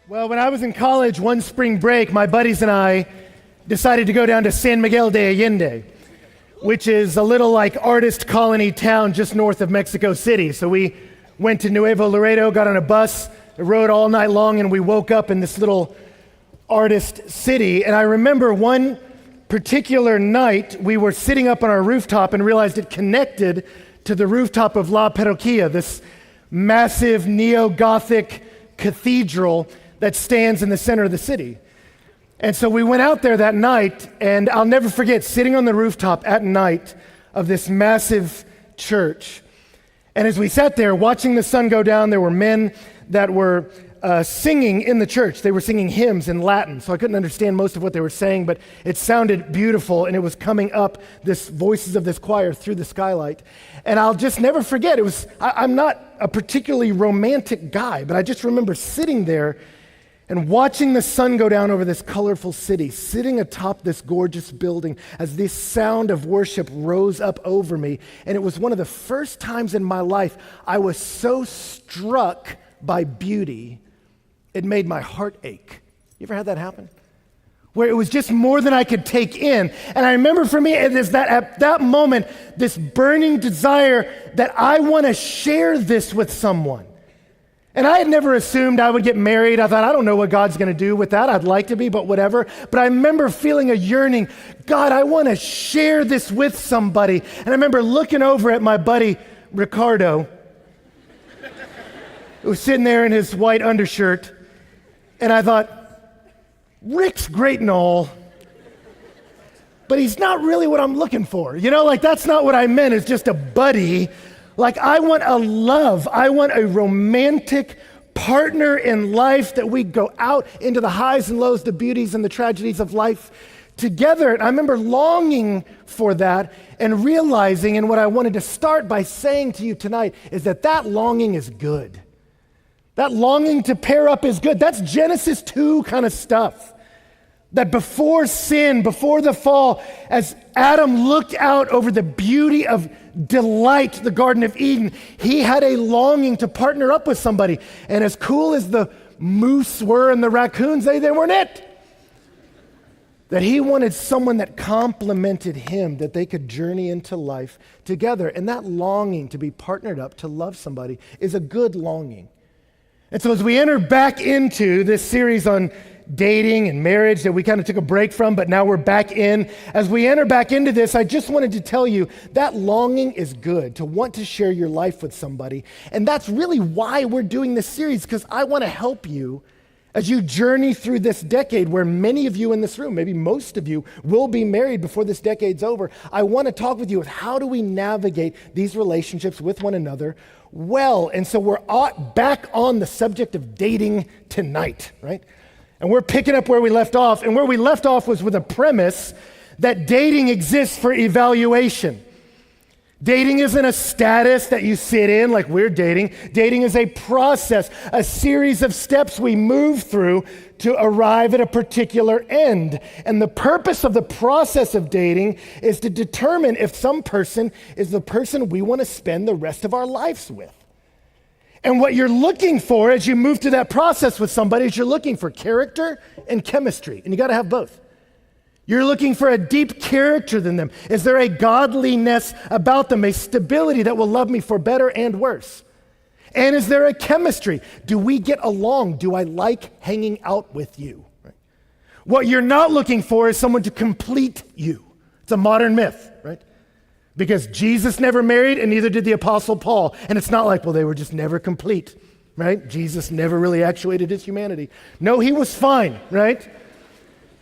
Well, when I was in college, one spring break, my buddies and I decided to go down to San Miguel de Allende, which is a little like artist colony town just north of Mexico City. So we went to Nuevo Laredo, got on a bus, rode all night long, and we woke up in this little artist city. And I remember one particular night, we were sitting up on our rooftop and realized it connected to the rooftop of La Parroquia, this massive neo-Gothic cathedral that stands in the center of the city. And so we went out there that night, and I'll never forget sitting on the rooftop at night of this massive church. And as we sat there watching the sun go down, there were men that were singing in the church. They were singing hymns in Latin, so I couldn't understand most of what they were saying, but it sounded beautiful, and it was coming up, this voices of this choir through the skylight. And I'll just never forget, I'm not a particularly romantic guy, but I just remember sitting there and watching the sun go down over this colorful city, sitting atop this gorgeous building as this sound of worship rose up over me. And it was one of the first times in my life I was so struck by beauty, it made my heart ache. You ever had that happen? Where it was just more than I could take in. And I remember for me, it is that at that moment, this burning desire that I want to share this with someone. And I had never assumed I would get married. I thought, I don't know what God's going to do with that. I'd like to be, but whatever. But I remember feeling a yearning. God, I want to share this with somebody. And I remember looking over at my buddy, Ricardo, who was sitting there in his white undershirt. And I thought, Rick's great and all, but he's not really what I'm looking for. You know, like that's not what I meant. It's just a buddy. Like I want a love. I want a romantic partner in life that we go out into the highs and lows, the beauties and the tragedies of life together. And I remember longing for that and realizing, and what I wanted to start by saying to you tonight is that longing is good. That longing to pair up is good. That's Genesis 2 kind of stuff. That before sin, before the fall, as Adam looked out over the beauty of delight, the Garden of Eden, he had a longing to partner up with somebody. And as cool as the moose were and the raccoons, they weren't it. That he wanted someone that complemented him, that they could journey into life together. And that longing to be partnered up, to love somebody, is a good longing. And so as we enter back into this series on dating and marriage that we kind of took a break from, but now we're back in. As we enter back into this, I just wanted to tell you that longing is good, to want to share your life with somebody. And that's really why we're doing this series, because I want to help you as you journey through this decade where many of you in this room, maybe most of you, will be married before this decade's over. I want to talk with you with how do we navigate these relationships with one another well. And so we're back on the subject of dating tonight, right? And we're picking up where we left off. And where we left off was with a premise that dating exists for evaluation. Dating isn't a status that you sit in like we're dating. Dating is a process, a series of steps we move through to arrive at a particular end. And the purpose of the process of dating is to determine if some person is the person we want to spend the rest of our lives with. And what you're looking for as you move through that process with somebody is you're looking for character and chemistry, and you got to have both. You're looking for a deep character in them. Is there a godliness about them, a stability that will love me for better and worse? And is there a chemistry? Do we get along? Do I like hanging out with you? Right? What you're not looking for is someone to complete you. It's a modern myth, right? Because Jesus never married and neither did the Apostle Paul. And it's not like, well, they were just never complete, right? Jesus never really actuated his humanity. No, he was fine, right?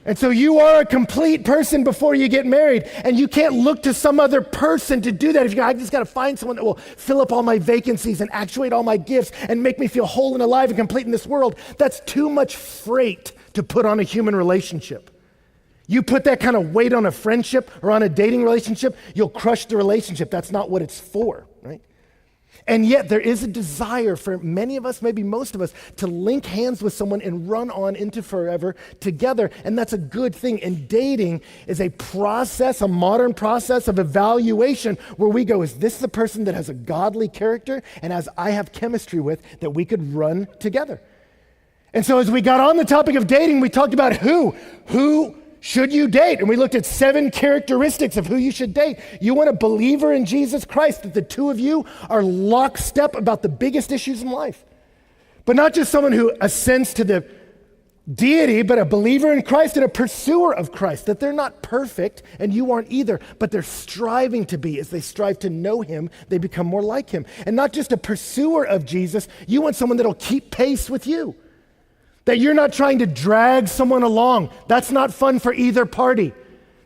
And so you are a complete person before you get married, and you can't look to some other person to do that. If you go, I just got to find someone that will fill up all my vacancies and actuate all my gifts and make me feel whole and alive and complete in this world, that's too much freight to put on a human relationship. You put that kind of weight on a friendship or on a dating relationship, you'll crush the relationship. That's not what it's for, right? And yet there is a desire for many of us, maybe most of us, to link hands with someone and run on into forever together. And that's a good thing. And dating is a process, a modern process of evaluation where we go, is this the person that has a godly character and as I have chemistry with that we could run together? And so as we got on the topic of dating, we talked about who should you date? And we looked at 7 characteristics of who you should date. You want a believer in Jesus Christ, that the two of you are lockstep about the biggest issues in life. But not just someone who assents to the deity, but a believer in Christ and a pursuer of Christ, that they're not perfect and you aren't either, but they're striving to be. As they strive to know him, they become more like him. And not just a pursuer of Jesus, you want someone that'll keep pace with you. That you're not trying to drag someone along. That's not fun for either party.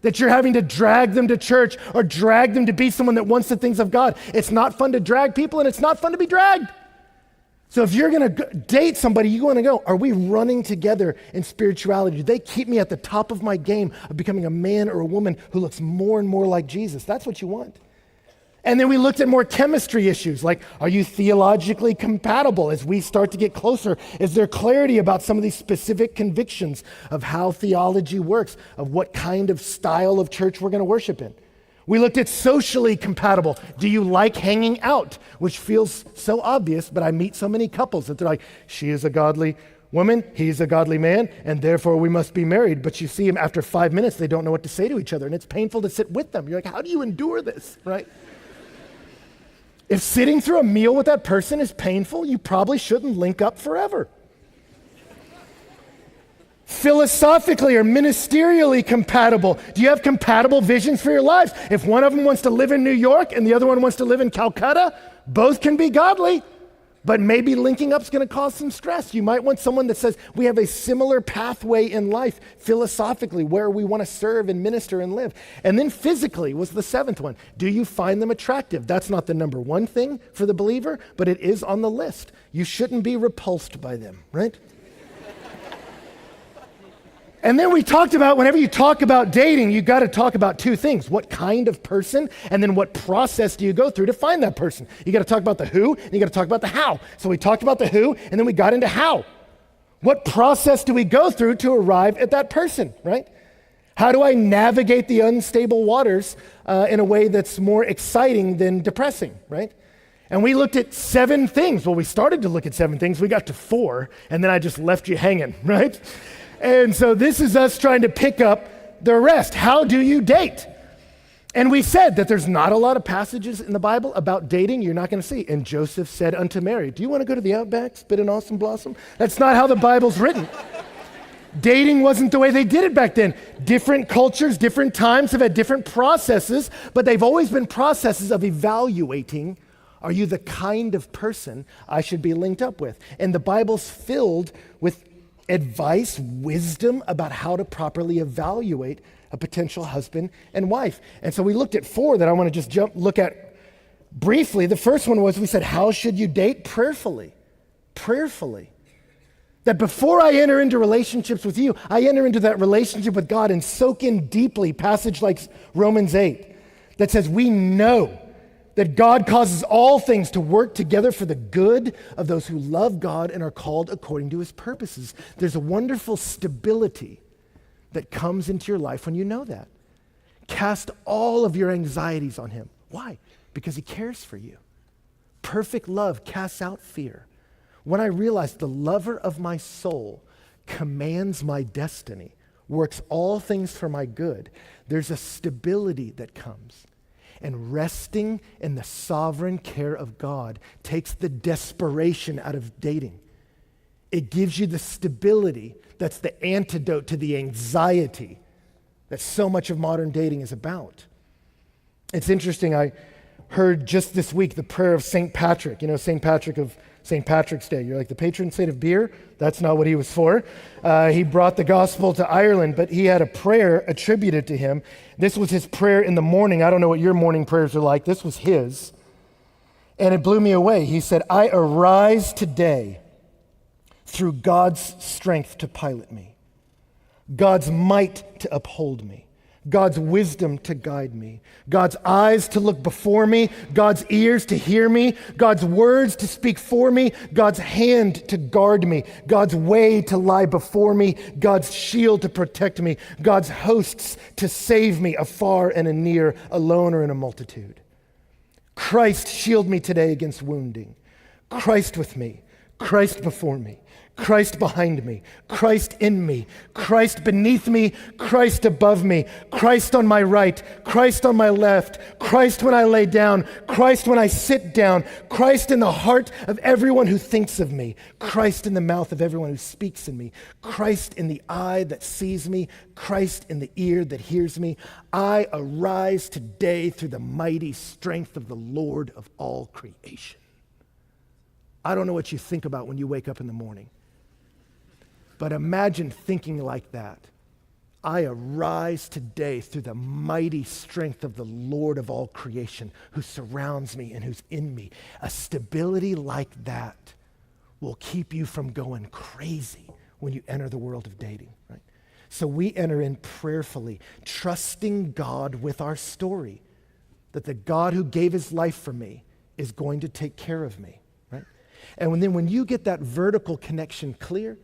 That you're having to drag them to church or drag them to be someone that wants the things of God. It's not fun to drag people, and it's not fun to be dragged. So if you're going to date somebody, you want to go, are we running together in spirituality? Do they keep me at the top of my game of becoming a man or a woman who looks more and more like Jesus? That's what you want. And then we looked at more chemistry issues, like, are you theologically compatible? As we start to get closer, is there clarity about some of these specific convictions of how theology works, of what kind of style of church we're going to worship in? We looked at socially compatible. Do you like hanging out? Which feels so obvious, but I meet so many couples that they're like, she is a godly woman, he's a godly man, and therefore we must be married. But you see them after 5 minutes, they don't know what to say to each other, and it's painful to sit with them. You're like, how do you endure this, right? If sitting through a meal with that person is painful, you probably shouldn't link up forever. Philosophically or ministerially compatible. Do you have compatible visions for your lives? If one of them wants to live in New York and the other one wants to live in Calcutta, both can be godly, but maybe linking up is going to cause some stress. You might want someone that says, we have a similar pathway in life, philosophically, where we want to serve and minister and live. And then physically was the 7th one. Do you find them attractive? That's not the number 1 thing for the believer, but it is on the list. You shouldn't be repulsed by them, right? And then we talked about, whenever you talk about dating, you got to talk about 2 things. What kind of person, and then what process do you go through to find that person? You got to talk about the who, and you got to talk about the how. So we talked about the who, and then we got into how. What process do we go through to arrive at that person, right? How do I navigate the unstable waters in a way that's more exciting than depressing, right? And we looked at 7 things. Well, we started to look at 7 things. We got to 4, and then I just left you hanging, right? And so this is us trying to pick up the rest. How do you date? And we said that there's not a lot of passages in the Bible about dating you're not going to see. And Joseph said unto Mary, do you want to go to the Outback, spit an awesome blossom? That's not how the Bible's written. Dating wasn't the way they did it back then. Different cultures, different times have had different processes, but they've always been processes of evaluating, are you the kind of person I should be linked up with? And the Bible's filled with advice, wisdom about how to properly evaluate a potential husband and wife. And so we looked at 4 that I want to just look at briefly. The first one was, we said, how should you date? Prayerfully. Prayerfully. That before I enter into relationships with you, I enter into that relationship with God and soak in deeply passage like Romans 8 that says we know that God causes all things to work together for the good of those who love God and are called according to his purposes. There's a wonderful stability that comes into your life when you know that. Cast all of your anxieties on him. Why? Because he cares for you. Perfect love casts out fear. When I realize the lover of my soul commands my destiny, works all things for my good, there's a stability that comes. And resting in the sovereign care of God takes the desperation out of dating. It gives you the stability that's the antidote to the anxiety that so much of modern dating is about. It's interesting, I heard just this week the prayer of St. Patrick. You know, St. Patrick's Day. You're like, the patron saint of beer? That's not what he was for. He brought the gospel to Ireland, but he had a prayer attributed to him. This was his prayer in the morning. I don't know what your morning prayers are like. This was his. And it blew me away. He said, I arise today through God's strength to pilot me, God's might to uphold me, God's wisdom to guide me, God's eyes to look before me, God's ears to hear me, God's words to speak for me, God's hand to guard me, God's way to lie before me, God's shield to protect me, God's hosts to save me afar and anear, alone or in a multitude. Christ shield me today against wounding. Christ with me, Christ before me, Christ behind me, Christ in me, Christ beneath me, Christ above me, Christ on my right, Christ on my left, Christ when I lay down, Christ when I sit down, Christ in the heart of everyone who thinks of me, Christ in the mouth of everyone who speaks in me, Christ in the eye that sees me, Christ in the ear that hears me. I arise today through the mighty strength of the Lord of all creation. I don't know what you think about when you wake up in the morning, but imagine thinking like that. I arise today through the mighty strength of the Lord of all creation who surrounds me and who's in me. A stability like that will keep you from going crazy when you enter the world of dating, right? So we enter in prayerfully, trusting God with our story, that the God who gave his life for me is going to take care of me, right? And then when you get that vertical connection clear,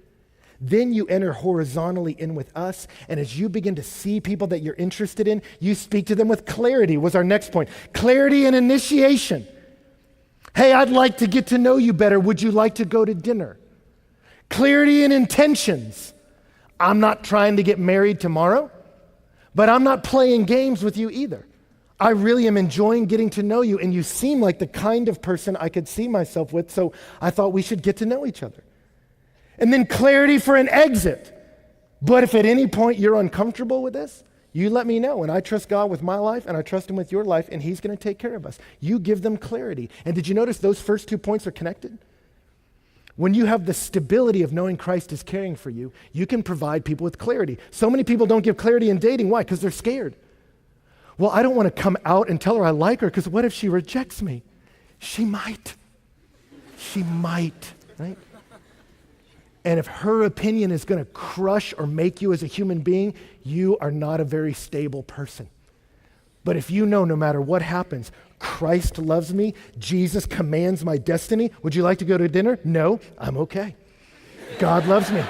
then you enter horizontally in with us, and as you begin to see people that you're interested in, you speak to them with clarity, was our next point. Clarity and initiation. Hey, I'd like to get to know you better. Would you like to go to dinner? Clarity and intentions. I'm not trying to get married tomorrow, but I'm not playing games with you either. I really am enjoying getting to know you, and you seem like the kind of person I could see myself with, so I thought we should get to know each other. And then clarity for an exit. But if at any point you're uncomfortable with this, you let me know, and I trust God with my life, and I trust him with your life, and he's going to take care of us. You give them clarity. And did you notice those first 2 points are connected? When you have the stability of knowing Christ is caring for you, you can provide people with clarity. So many people don't give clarity in dating. Why? Because they're scared. Well, I don't want to come out and tell her I like her, because what if she rejects me? She might. She might, right? And if her opinion is going to crush or make you as a human being, you are not a very stable person. But if you know no matter what happens, Christ loves me, Jesus commands my destiny, would you like to go to dinner? No, I'm okay. God loves me.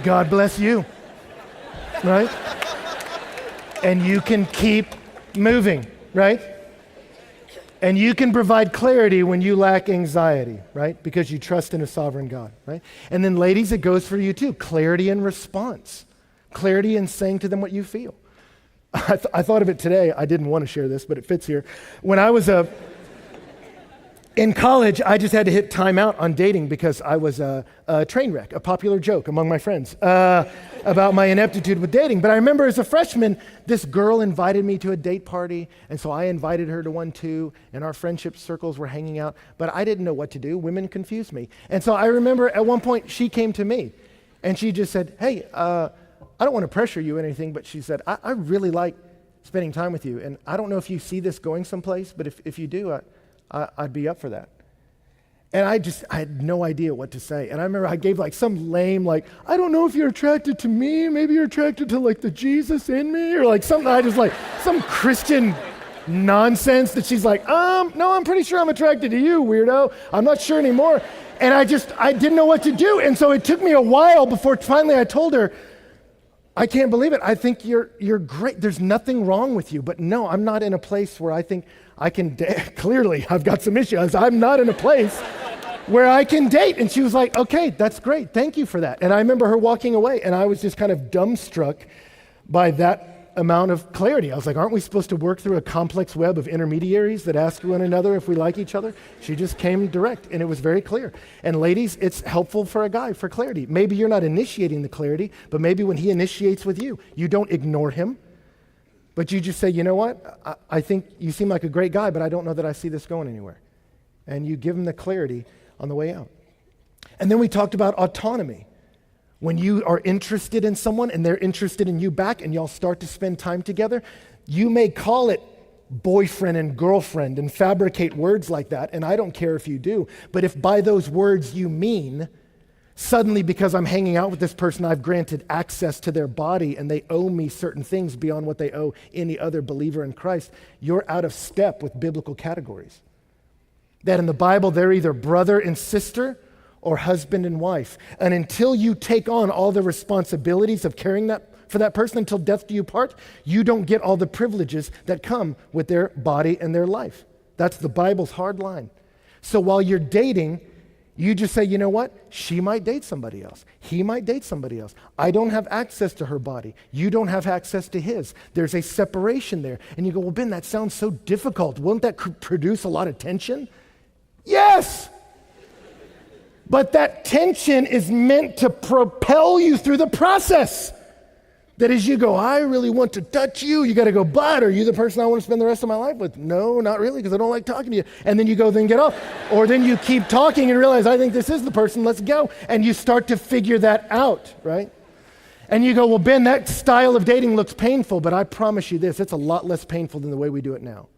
God bless you. Right? And you can keep moving, right? And you can provide clarity when you lack anxiety, right? Because you trust in a sovereign God, right? And then ladies, it goes for you too. Clarity in response. Clarity in saying to them what you feel. I thought of it today. I didn't want to share this, but it fits here. When I was in college, I just had to hit time out on dating because I was a train wreck, a popular joke among my friends about my ineptitude with dating. But I remember as a freshman, this girl invited me to a date party, and so I invited her to one too, and our friendship circles were hanging out, but I didn't know what to do. Women confused me. And so I remember at one point, she came to me, and she just said, hey, I don't want to pressure you or anything, but she said, I really like spending time with you, and I don't know if you see this going someplace, but if you do, I'd be up for that. And I had no idea what to say. And I remember I gave like some lame, I don't know if you're attracted to me, maybe you're attracted to like the Jesus in me, or like something, I just like some Christian nonsense that she's like, no, I'm pretty sure I'm attracted to you, weirdo. I'm not sure anymore. And I didn't know what to do. And so it took me a while before finally I told her, I can't believe it. I think you're great. There's nothing wrong with you. But no, I'm not in a place where I think I can clearly, I've got some issues. I'm not in a place where I can date. And she was like, okay, that's great. Thank you for that. And I remember her walking away, and I was just kind of dumbstruck by that amount of clarity. I was like, aren't we supposed to work through a complex web of intermediaries that ask one another if we like each other? She just came direct, and it was very clear. And ladies, it's helpful for a guy for clarity. Maybe you're not initiating the clarity, but maybe when he initiates with you, you don't ignore him, but you just say, you know what? I think you seem like a great guy, but I don't know that I see this going anywhere. And you give him the clarity on the way out. And then we talked about autonomy. When you are interested in someone and they're interested in you back and y'all start to spend time together, you may call it boyfriend and girlfriend and fabricate words like that, and I don't care if you do, but if by those words you mean, suddenly because I'm hanging out with this person, I've granted access to their body and they owe me certain things beyond what they owe any other believer in Christ, you're out of step with biblical categories. That in the Bible, they're either brother and sister or husband and wife. And until you take on all the responsibilities of caring for that person until death do you part, you don't get all the privileges that come with their body and their life. That's the Bible's hard line. So while you're dating, You just say, you know what? She might date somebody else. He might date somebody else. I don't have access to her body. You don't have access to his. There's a separation there. And you go, well, Ben, that sounds so difficult. Won't that produce a lot of tension? Yes! But that tension is meant to propel you through the process. That as you go, I really want to touch you, you got to go, but are you the person I want to spend the rest of my life with? No, not really, because I don't like talking to you. And then you go, then get off. Or then you keep talking and realize, I think this is the person, let's go. And you start to figure that out, right? And you go, well, Ben, that style of dating looks painful, but I promise you this, it's a lot less painful than the way we do it now,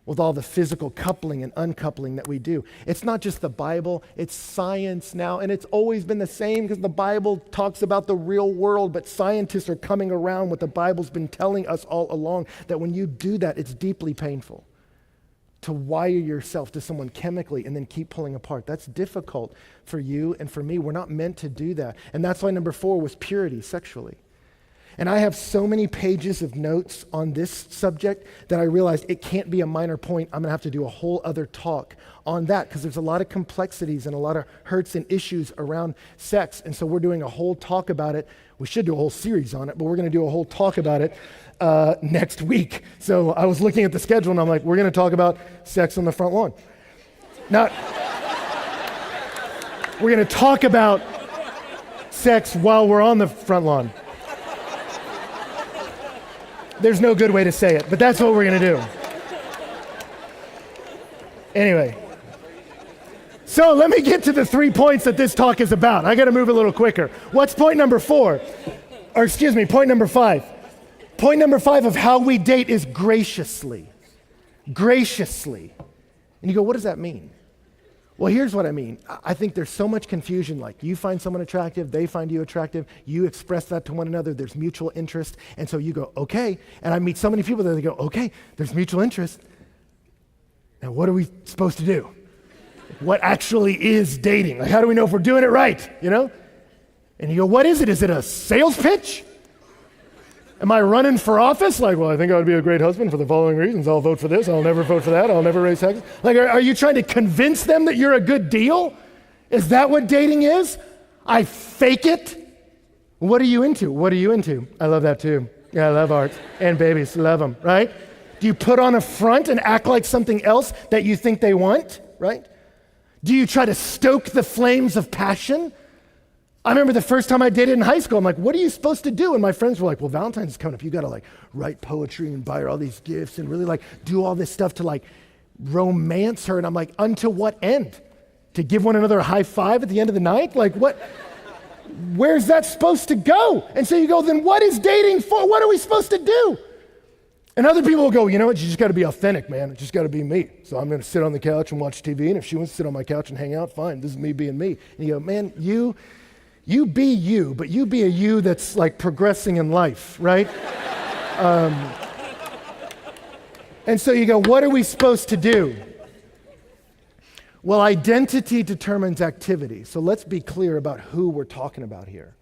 with all the physical coupling and uncoupling that we do. It's not just the Bible, it's science now, and it's always been the same because the Bible talks about the real world, but scientists are coming around what the Bible's been telling us all along, that when you do that, it's deeply painful to wire yourself to someone chemically and then keep pulling apart. That's difficult for you and for me. We're not meant to do that. And that's why number 4 was purity sexually. And I have so many pages of notes on this subject that I realized it can't be a minor point. I'm going to have to do a whole other talk on that because there's a lot of complexities and a lot of hurts and issues around sex. And so we're doing a whole talk about it. We should do a whole series on it, but we're going to do a whole talk about it next week. So I was looking at the schedule and I'm like, we're going to talk about sex on the front lawn. Not, we're going to talk about sex while we're on the front lawn. There's no good way to say it, but that's what we're going to do. Anyway, so let me get to the 3 points that this talk is about. I got to move a little quicker. What's point number 4? Or excuse me, point number 5. Point number 5 of how we date is graciously. Graciously. And you go, what does that mean? Well, here's what I mean. I think there's so much confusion, like you find someone attractive, they find you attractive, you express that to one another, there's mutual interest, and so you go, okay, and I meet so many people that they go, okay, there's mutual interest, now what are we supposed to do? What actually is dating? Like, how do we know if we're doing it right, you know? And you go, what is it? Is it a sales pitch? Am I running for office? Like, well, I think I would be a great husband for the following reasons. I'll vote for this. I'll never vote for that. I'll never raise taxes. Like, are you trying to convince them that you're a good deal? Is that what dating is? I fake it? What are you into? What are you into? I love that too. Yeah, I love art. And babies, love them, right? Do you put on a front and act like something else that you think they want, right? Do you try to stoke the flames of passion? I remember the first time I dated in high school, I'm like, what are you supposed to do? And my friends were like, well, Valentine's is coming up. You got to like write poetry and buy her all these gifts and really like do all this stuff to like romance her. And I'm like, unto what end? To give one another a high five at the end of the night? Like what? Where's that supposed to go? And so you go, then what is dating for? What are we supposed to do? And other people will go, you know what? You just got to be authentic, man. It just got to be me. So I'm going to sit on the couch and watch TV. And if she wants to sit on my couch and hang out, fine. This is me being me. And you go, man, you be you, but you be a you that's like progressing in life, right? And so you go, what are we supposed to do? Well, identity determines activity. So let's be clear about who we're talking about here.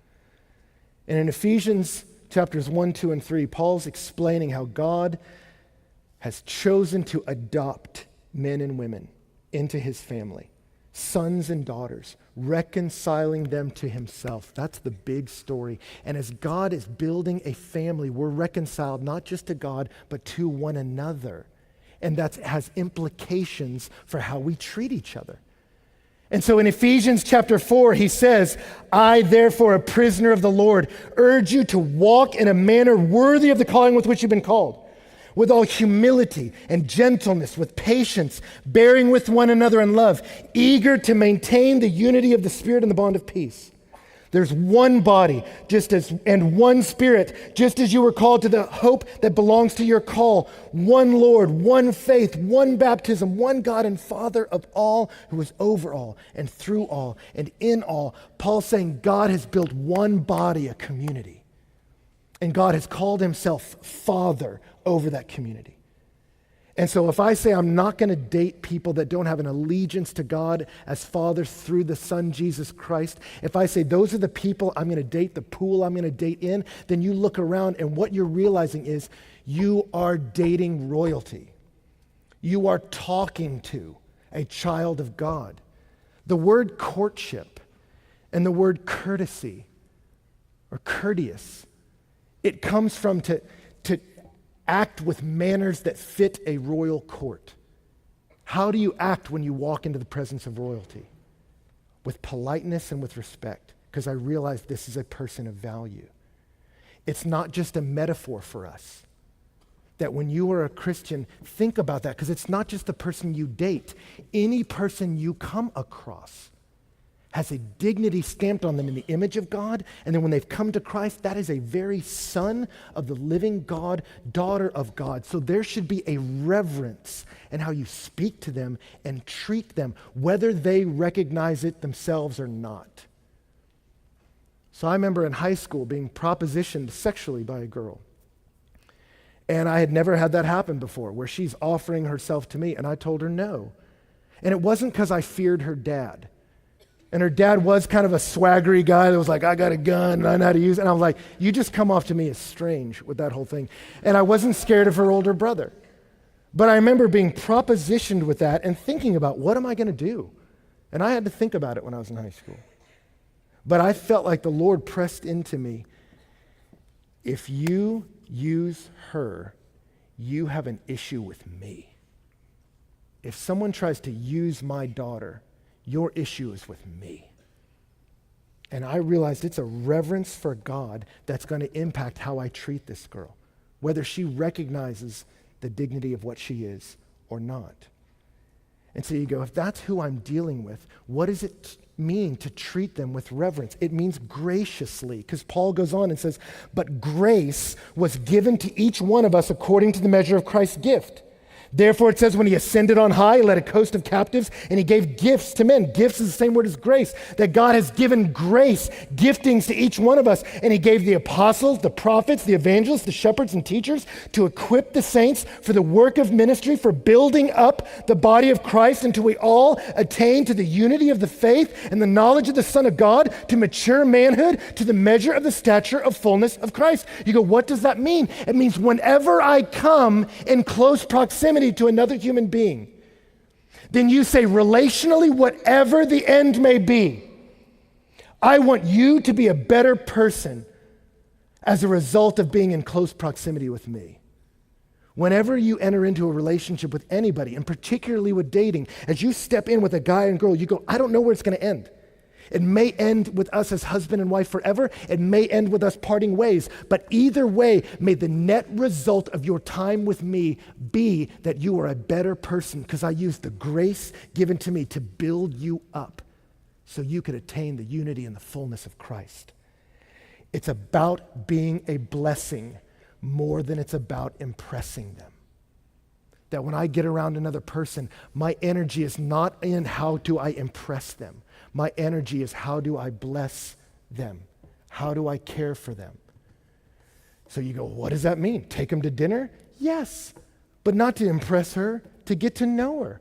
And in Ephesians chapters 1, 2, and 3, Paul's explaining how God has chosen to adopt men and women into his family, sons and daughters, reconciling them to himself. That's the big story. And as God is building a family, we're reconciled not just to God, but to one another. And that has implications for how we treat each other. And so in Ephesians chapter 4, he says, I, therefore, a prisoner of the Lord, urge you to walk in a manner worthy of the calling with which you've been called, with all humility and gentleness, with patience, bearing with one another in love, eager to maintain the unity of the Spirit and the bond of peace. There's one body, and one Spirit, just as you were called to the hope that belongs to your call. One Lord, one faith, one baptism, one God and Father of all, who is over all and through all and in all. Paul's saying God has built one body, a community. And God has called himself Father over that community. And so if I say I'm not going to date people that don't have an allegiance to God as Father through the Son, Jesus Christ, if I say those are the people I'm going to date, the pool I'm going to date in, then you look around and what you're realizing is you are dating royalty. You are talking to a child of God. The word courtship and the word courtesy or courteous, it comes from to act with manners that fit a royal court. How do you act when you walk into the presence of royalty? With politeness and with respect, because I realize this is a person of value. It's not just a metaphor for us. That when you are a Christian, think about that, because it's not just the person you date. Any person you come across has a dignity stamped on them in the image of God, and then when they've come to Christ, that is a very son of the living God, daughter of God. So there should be a reverence in how you speak to them and treat them, whether they recognize it themselves or not. So I remember in high school being propositioned sexually by a girl. And I had never had that happen before, where she's offering herself to me, and I told her no. And it wasn't because I feared her dad. And her dad was kind of a swaggery guy that was like, I got a gun and I know how to use it. And I was like, you just come off to me as strange with that whole thing. And I wasn't scared of her older brother. But I remember being propositioned with that and thinking about, what am I going to do? And I had to think about it when I was in high school. But I felt like the Lord pressed into me, if you use her, you have an issue with me. If someone tries to use my daughter, your issue is with me. And I realized it's a reverence for God that's going to impact how I treat this girl, whether she recognizes the dignity of what she is or not. And so you go, if that's who I'm dealing with, what does it mean to treat them with reverence? It means graciously, because Paul goes on and says, but grace was given to each one of us according to the measure of Christ's gift. Therefore, it says when he ascended on high, he led a coast of captives, and he gave gifts to men. Gifts is the same word as grace, that God has given grace, giftings to each one of us. And he gave the apostles, the prophets, the evangelists, the shepherds, and teachers to equip the saints for the work of ministry, for building up the body of Christ until we all attain to the unity of the faith and the knowledge of the Son of God, to mature manhood, to the measure of the stature of fullness of Christ. You go, what does that mean? It means whenever I come in close proximity to another human being, then you say relationally, whatever the end may be, I want you to be a better person as a result of being in close proximity with me. Whenever you enter into a relationship with anybody, and particularly with dating, as you step in with a guy and girl, you go, I don't know where it's going to end. It may end with us as husband and wife forever. It may end with us parting ways. But either way, may the net result of your time with me be that you are a better person, because I used the grace given to me to build you up so you could attain the unity and the fullness of Christ. It's about being a blessing more than it's about impressing them. That when I get around another person, my energy is not in how do I impress them. My energy is how do I bless them? How do I care for them? So you go, what does that mean? Take them to dinner? Yes, but not to impress her, to get to know her.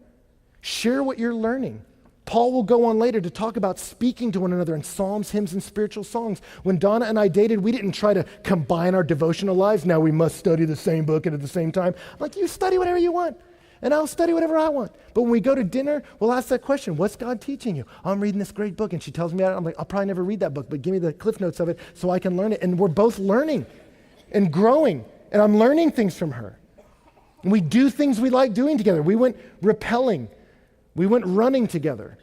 Share what you're learning. Paul will go on later to talk about speaking to one another in psalms, hymns, and spiritual songs. When Donna and I dated, we didn't try to combine our devotional lives. Now we must study the same book and at the same time. I'm like, you study whatever you want, and I'll study whatever I want. But when we go to dinner, we'll ask that question, what's God teaching you? I'm reading this great book, and she tells me about it. I'm like, I'll probably never read that book, but give me the cliff notes of it so I can learn it. And we're both learning and growing, and I'm learning things from her. And we do things we like doing together. We went rappelling. We went running together,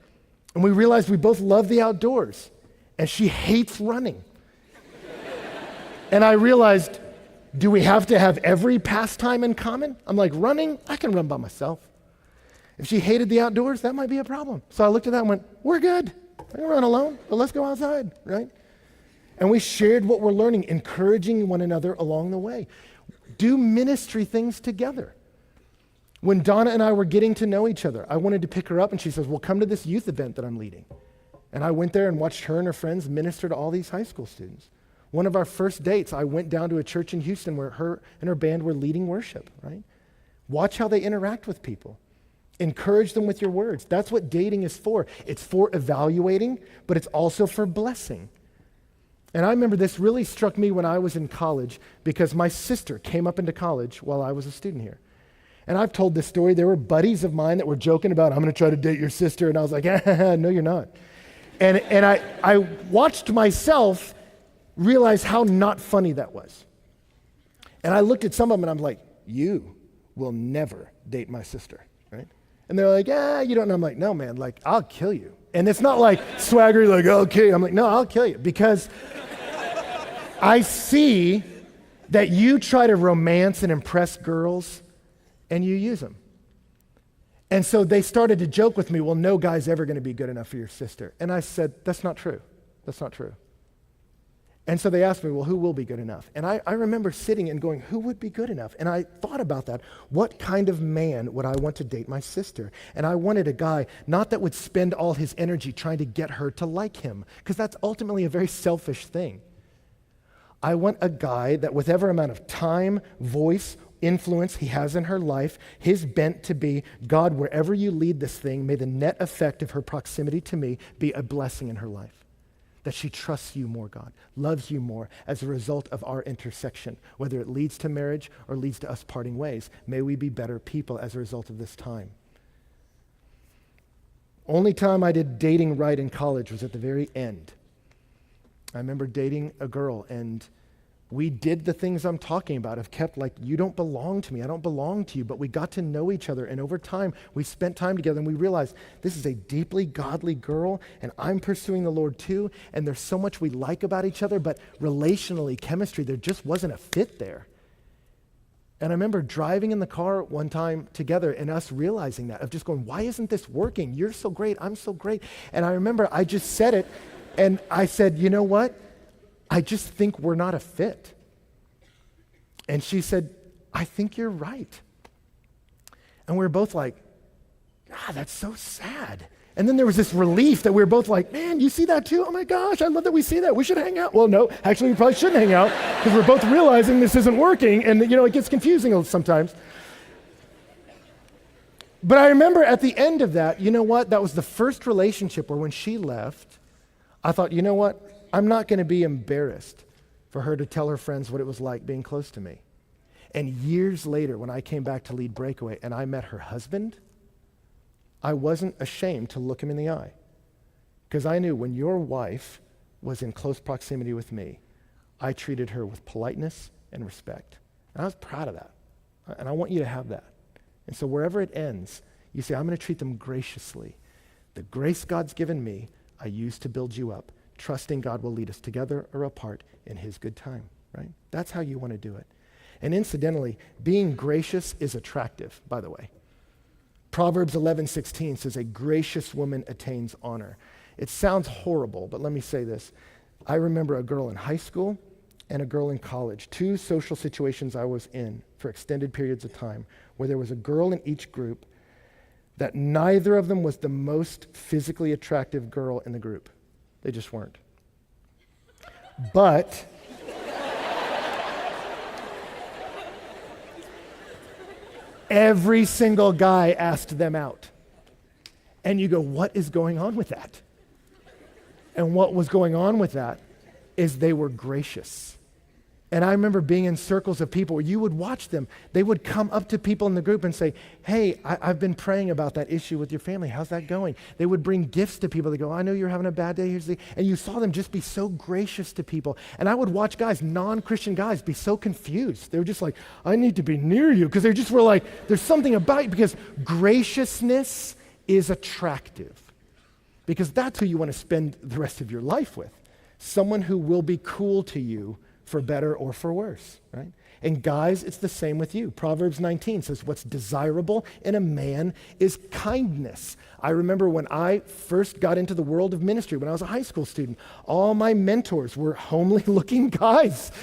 and we realized we both love the outdoors, and she hates running. And I realized, do we have to have every pastime in common? I'm like, running, I can run by myself. If she hated the outdoors, that might be a problem. So I looked at that and went, we're good. I can run alone, but let's go outside, right? And we shared what we're learning, encouraging one another along the way. Do ministry things together. When Donna and I were getting to know each other, I wanted to pick her up, and she says, well, come to this youth event that I'm leading. And I went there and watched her and her friends minister to all these high school students. One of our first dates, I went down to a church in Houston where her and her band were leading worship, right? Watch how they interact with people. Encourage them with your words. That's what dating is for. It's for evaluating, but it's also for blessing. And I remember this really struck me when I was in college, because my sister came up into college while I was a student here. And I've told this story. There were buddies of mine that were joking about, I'm going to try to date your sister. And I was like, no, you're not. And I watched myself realize how not funny that was. And I looked at some of them and I'm like, you will never date my sister, right? And they're like, you don't know. I'm like, no, man, like, I'll kill you. And it's not like swaggery, like, I'll kill you. I'm like, no, I'll kill you. Because I see that you try to romance and impress girls and you use them. And so they started to joke with me, well, no guy's ever going to be good enough for your sister. And I said, that's not true. That's not true. And so they asked me, well, who will be good enough? And I remember sitting and going, who would be good enough? And I thought about that. What kind of man would I want to date my sister? And I wanted a guy, not that would spend all his energy trying to get her to like him, because that's ultimately a very selfish thing. I want a guy that with every amount of time, voice, influence he has in her life, his bent to be, God, wherever you lead this thing, may the net effect of her proximity to me be a blessing in her life. That she trusts you more, God, loves you more as a result of our intersection, whether it leads to marriage or leads to us parting ways. May we be better people as a result of this time. Only time I did dating right in college was at the very end. I remember dating a girl, and we did the things I'm talking about. I've kept like, you don't belong to me, I don't belong to you, but we got to know each other, and over time, we spent time together, and we realized this is a deeply godly girl, and I'm pursuing the Lord too, and there's so much we like about each other, but relationally, chemistry, there just wasn't a fit there. And I remember driving in the car one time together and us realizing that, of just going, why isn't this working? You're so great, I'm so great. And I remember I just said it, and I said, you know what? I just think we're not a fit. And she said, I think you're right. And we were both like, that's so sad. And then there was this relief that we were both like, man, you see that too? Oh my gosh, I love that we see that. We should hang out. Well, no, actually we probably shouldn't hang out because we're both realizing this isn't working, and it gets confusing sometimes. But I remember at the end of that, you know what? That was the first relationship where when she left, I thought, you know what? I'm not going to be embarrassed for her to tell her friends what it was like being close to me. And years later, when I came back to lead Breakaway and I met her husband, I wasn't ashamed to look him in the eye. Because I knew when your wife was in close proximity with me, I treated her with politeness and respect. And I was proud of that. And I want you to have that. And so wherever it ends, you say, I'm going to treat them graciously. The grace God's given me, I use to build you up, trusting God will lead us together or apart in his good time, right? That's how you want to do it. And incidentally, being gracious is attractive, by the way. Proverbs 11:16 says, a gracious woman attains honor. It sounds horrible, but let me say this. I remember a girl in high school and a girl in college, two social situations I was in for extended periods of time, where there was a girl in each group that neither of them was the most physically attractive girl in the group. They just weren't. But every single guy asked them out. And you go, what is going on with that? And what was going on with that is they were gracious. And I remember being in circles of people where you would watch them. They would come up to people in the group and say, hey, I've been praying about that issue with your family. How's that going? They would bring gifts to people. They go, I know you're having a bad day. And you saw them just be so gracious to people. And I would watch guys, non-Christian guys, be so confused. They were just like, I need to be near you. Because they just were like, there's something about you. Because graciousness is attractive. Because that's who you want to spend the rest of your life with. Someone who will be cool to you for better or for worse, right? And guys, it's the same with you. Proverbs 19 says, what's desirable in a man is kindness. I remember when I first got into the world of ministry, when I was a high school student, all my mentors were homely looking guys,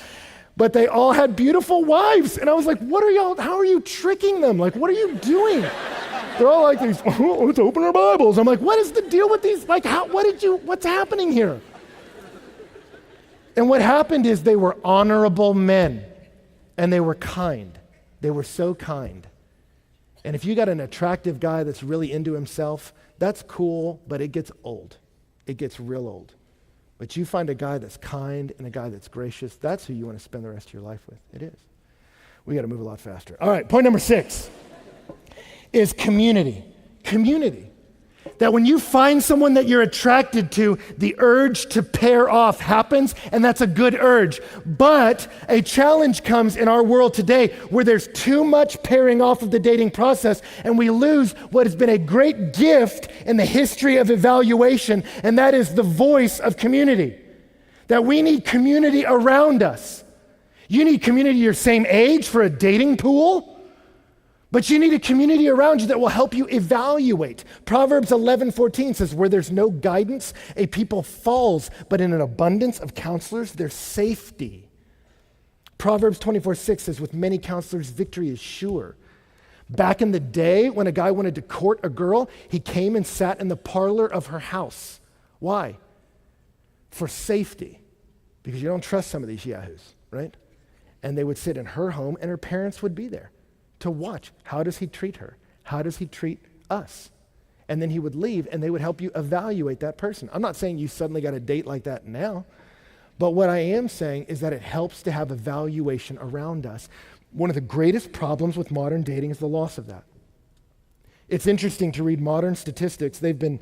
but they all had beautiful wives. And I was like, how are you tricking them? Like, what are you doing? They're all like, let's open our Bibles. I'm like, what is the deal with these? Like, what's happening here? And what happened is they were honorable men, and they were kind. They were so kind. And if you got an attractive guy that's really into himself, that's cool, but it gets old. It gets real old. But you find a guy that's kind and a guy that's gracious, that's who you want to spend the rest of your life with. It is. We got to move a lot faster. All right, point number 6. is community. Community. That when you find someone that you're attracted to, the urge to pair off happens, and that's a good urge. But a challenge comes in our world today where there's too much pairing off of the dating process, and we lose what has been a great gift in the history of evaluation, and that is the voice of community. That we need community around us. You need community your same age for a dating pool. But you need a community around you that will help you evaluate. Proverbs 11:14 says, where there's no guidance, a people falls, but in an abundance of counselors, there's safety. Proverbs 24:6 says, with many counselors, victory is sure. Back in the day, when a guy wanted to court a girl, he came and sat in the parlor of her house. Why? For safety. Because you don't trust some of these yahoos, right? And they would sit in her home, and her parents would be there to watch. How does he treat her? How does he treat us? And then he would leave, and they would help you evaluate that person. I'm not saying you suddenly got a date like that now, but what I am saying is that it helps to have evaluation around us. One of the greatest problems with modern dating is the loss of that. It's interesting to read modern statistics. They've been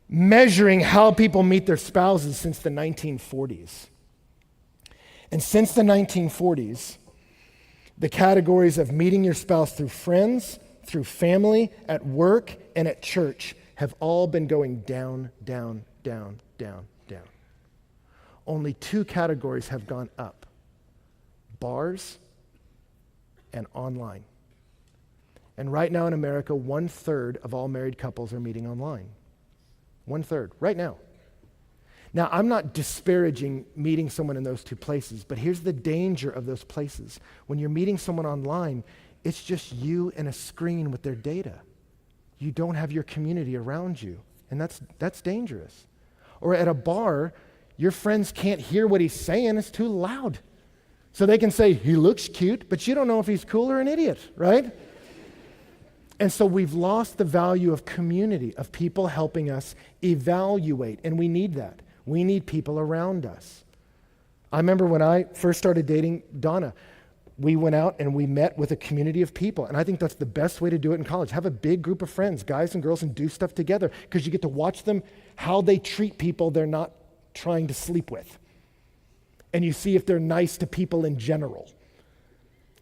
measuring how people meet their spouses since the 1940s. And since the 1940s, the categories of meeting your spouse through friends, through family, at work, and at church have all been going down, down, down, down, down. Only two categories have gone up: bars and online. And right now in America, 1/3 of all married couples are meeting online. 1/3, right now. Now, I'm not disparaging meeting someone in those two places, but here's the danger of those places. When you're meeting someone online, it's just you and a screen with their data. You don't have your community around you, and that's dangerous. Or at a bar, your friends can't hear what he's saying, it's too loud. So they can say, he looks cute, but you don't know if he's cool or an idiot, right? And so we've lost the value of community, of people helping us evaluate, and we need that. We need people around us. I remember when I first started dating Donna, we went out and we met with a community of people, and I think that's the best way to do it in college. Have a big group of friends, guys and girls, and do stuff together, because you get to watch them, how they treat people they're not trying to sleep with. And you see if they're nice to people in general.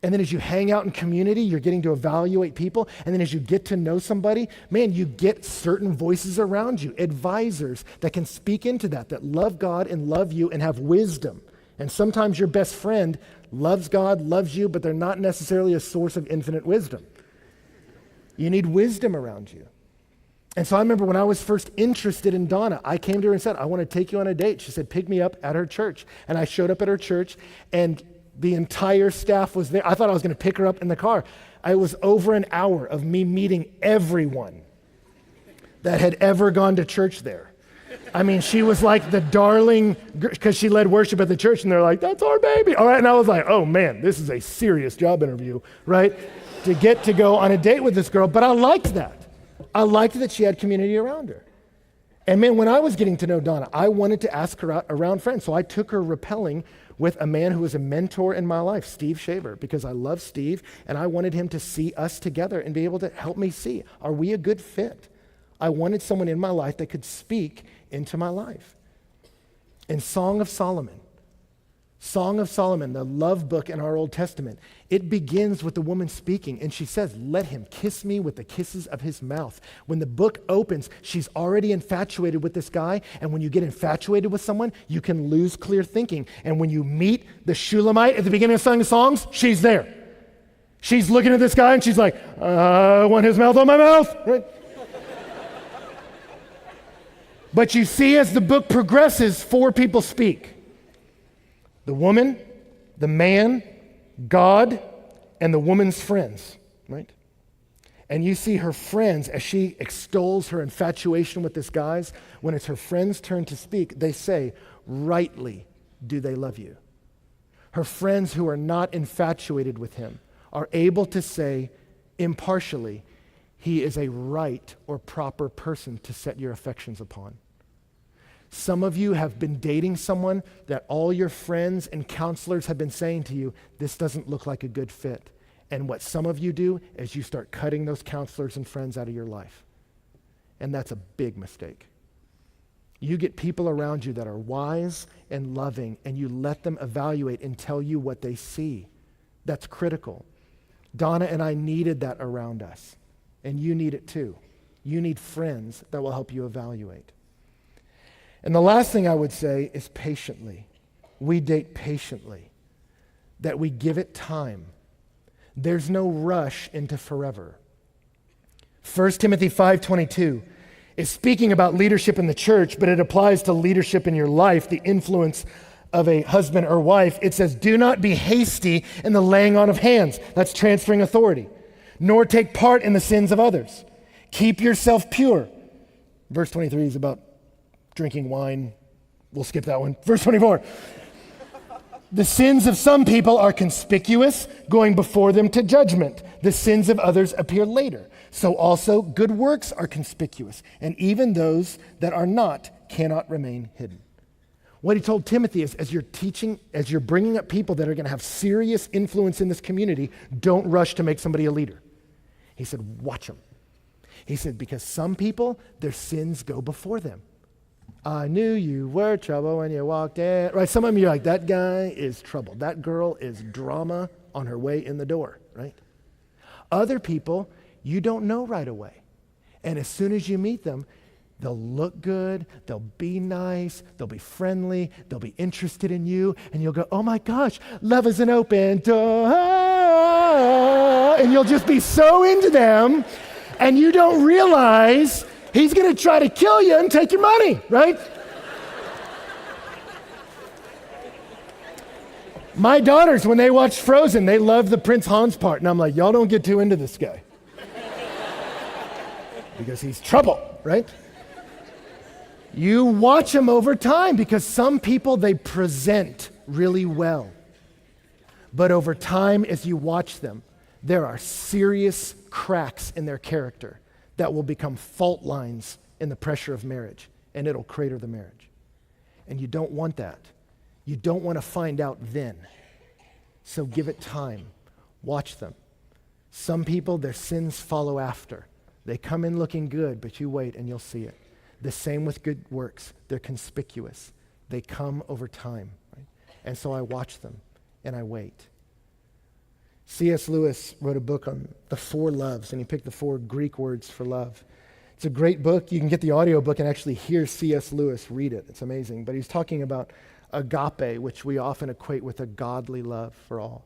And then as you hang out in community, you're getting to evaluate people. And then as you get to know somebody, man, you get certain voices around you, advisors that can speak into that love God and love you and have wisdom. And sometimes your best friend loves God, loves you, but they're not necessarily a source of infinite wisdom. You need wisdom around you. And so I remember when I was first interested in Donna, I came to her and said, I want to take you on a date. She said, pick me up at her church. And I showed up at her church, and the entire staff was there. I thought I was going to pick her up in the car. It was over an hour of me meeting everyone that had ever gone to church there. I mean, she was like the darling, because she led worship at the church, and they're like, that's our baby. All right, and I was like, oh man, this is a serious job interview, right? To get to go on a date with this girl, but I liked that. I liked that she had community around her. And man, when I was getting to know Donna, I wanted to ask her out around friends, so I took her rappelling with a man who was a mentor in my life, Steve Shaver, because I love Steve, and I wanted him to see us together and be able to help me see, are we a good fit? I wanted someone in my life that could speak into my life. In Song of Solomon, the love book in our Old Testament, it begins with the woman speaking, and she says, let him kiss me with the kisses of his mouth. When the book opens, she's already infatuated with this guy, and when you get infatuated with someone, you can lose clear thinking. And when you meet the Shulamite at the beginning of Song of Songs, she's there. She's looking at this guy, and she's like, I want his mouth on my mouth. Right? But you see, as the book progresses, 4 people speak. The woman, the man, God, and the woman's friends, right? And you see her friends, as she extols her infatuation with this guy, when it's her friend's turn to speak, they say, rightly do they love you. Her friends who are not infatuated with him are able to say impartially, he is a right or proper person to set your affections upon. Some of you have been dating someone that all your friends and counselors have been saying to you, this doesn't look like a good fit. And what some of you do is you start cutting those counselors and friends out of your life. And that's a big mistake. You get people around you that are wise and loving, and you let them evaluate and tell you what they see. That's critical. Donna and I needed that around us, and you need it too. You need friends that will help you evaluate. And the last thing I would say is patiently. We date patiently, that we give it time. There's no rush into forever. 1 Timothy 5:22 is speaking about leadership in the church, but it applies to leadership in your life, the influence of a husband or wife. It says, do not be hasty in the laying on of hands. That's transferring authority. Nor take part in the sins of others. Keep yourself pure. Verse 23 is about drinking wine. We'll skip that one. Verse 24. The sins of some people are conspicuous, going before them to judgment. The sins of others appear later. So also good works are conspicuous, and even those that are not cannot remain hidden. What he told Timothy is, as you're teaching, as you're bringing up people that are going to have serious influence in this community, don't rush to make somebody a leader. He said, watch them. He said, because some people, their sins go before them. I knew you were trouble when you walked in. Right? Some of you are like, that guy is trouble. That girl is drama on her way in the door, right? Other people, you don't know right away. And as soon as you meet them, they'll look good, they'll be nice, they'll be friendly, they'll be interested in you, and you'll go, oh my gosh, love is an open door. And you'll just be so into them, and you don't realize he's going to try to kill you and take your money, right? My daughters, when they watch Frozen, they love the Prince Hans part, and I'm like, y'all don't get too into this guy. Because he's trouble, right? You watch him over time, because some people, they present really well. But over time, as you watch them, there are serious cracks in their character that will become fault lines in the pressure of marriage, and it'll crater the marriage. And you don't want that. You don't want to find out then. So give it time. Watch them. Some people, their sins follow after. They come in looking good, but you wait and you'll see it. The same with good works. They're conspicuous. They come over time. Right? And so I watch them and I wait. C.S. Lewis wrote a book on the 4 loves, and he picked the 4 Greek words for love. It's a great book. You can get the audio book and actually hear C.S. Lewis read it. It's amazing. But he's talking about agape, which we often equate with a godly love for all.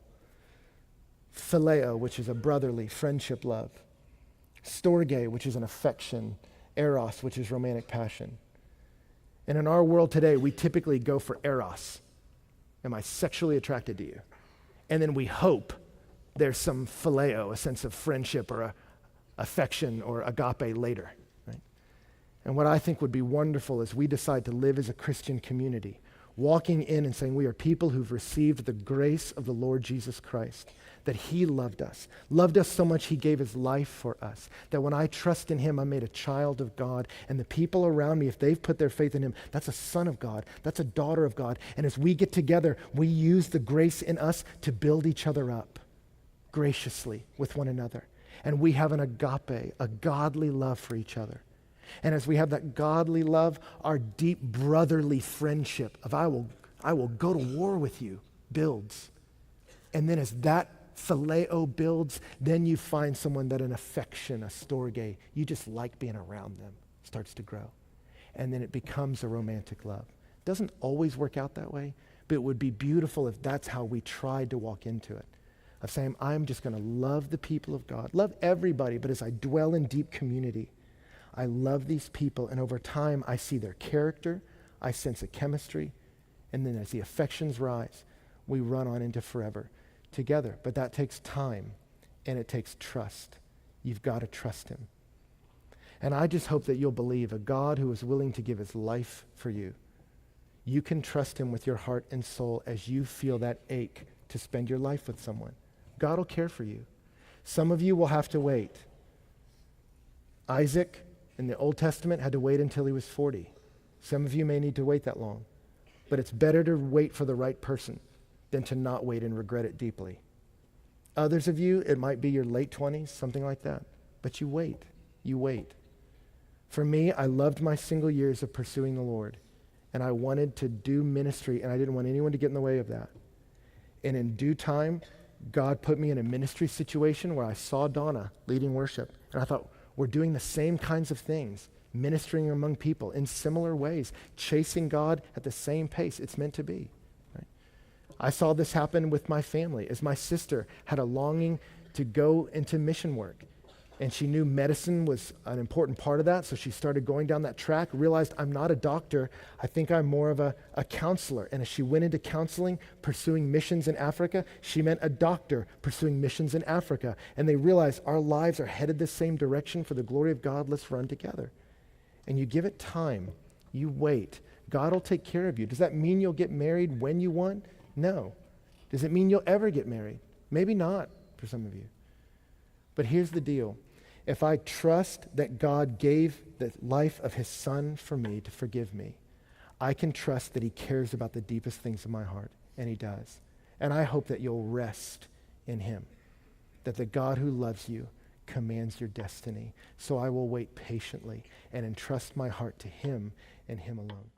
Phileo, which is a brotherly friendship love. Storge, which is an affection. Eros, which is romantic passion. And in our world today, we typically go for eros. Am I sexually attracted to you? And then we hope there's some phileo, a sense of friendship or a affection or agape later. Right? And what I think would be wonderful is we decide to live as a Christian community, walking in and saying we are people who've received the grace of the Lord Jesus Christ, that he loved us so much he gave his life for us, that when I trust in him, I'm made a child of God, and the people around me, if they've put their faith in him, that's a son of God, that's a daughter of God, and as we get together, we use the grace in us to build each other up graciously with one another, and we have an agape, a godly love for each other. And as we have that godly love, our deep brotherly friendship of I will go to war with you builds. And then as that phileo builds, then you find someone that an affection, a storge, you just like being around them, starts to grow. And then it becomes a romantic love. It doesn't always work out that way, but it would be beautiful if that's how we tried to walk into it. Of saying, I'm just going to love the people of God, love everybody, but as I dwell in deep community, I love these people, and over time, I see their character, I sense a chemistry, and then as the affections rise, we run on into forever together. But that takes time, and it takes trust. You've got to trust him. And I just hope that you'll believe a God who is willing to give his life for you. You can trust him with your heart and soul as you feel that ache to spend your life with someone. God will care for you. Some of you will have to wait. Isaac in the Old Testament had to wait until he was 40. Some of you may need to wait that long. But it's better to wait for the right person than to not wait and regret it deeply. Others of you, it might be your late 20s, something like that. But you wait. You wait. For me, I loved my single years of pursuing the Lord, and I wanted to do ministry, and I didn't want anyone to get in the way of that. And in due time, God put me in a ministry situation where I saw Donna leading worship, and I thought, we're doing the same kinds of things, ministering among people in similar ways, chasing God at the same pace it's meant to be. Right? I saw this happen with my family as my sister had a longing to go into mission work. And she knew medicine was an important part of that, so she started going down that track, realized I'm not a doctor, I think I'm more of a counselor. And as she went into counseling, pursuing missions in Africa, she meant a doctor pursuing missions in Africa. And they realized our lives are headed the same direction for the glory of God, let's run together. And you give it time, you wait. God will take care of you. Does that mean you'll get married when you want? No. Does it mean you'll ever get married? Maybe not for some of you. But here's the deal. If I trust that God gave the life of his son for me to forgive me, I can trust that he cares about the deepest things of my heart, and he does. And I hope that you'll rest in him, that the God who loves you commands your destiny. So I will wait patiently and entrust my heart to him and him alone.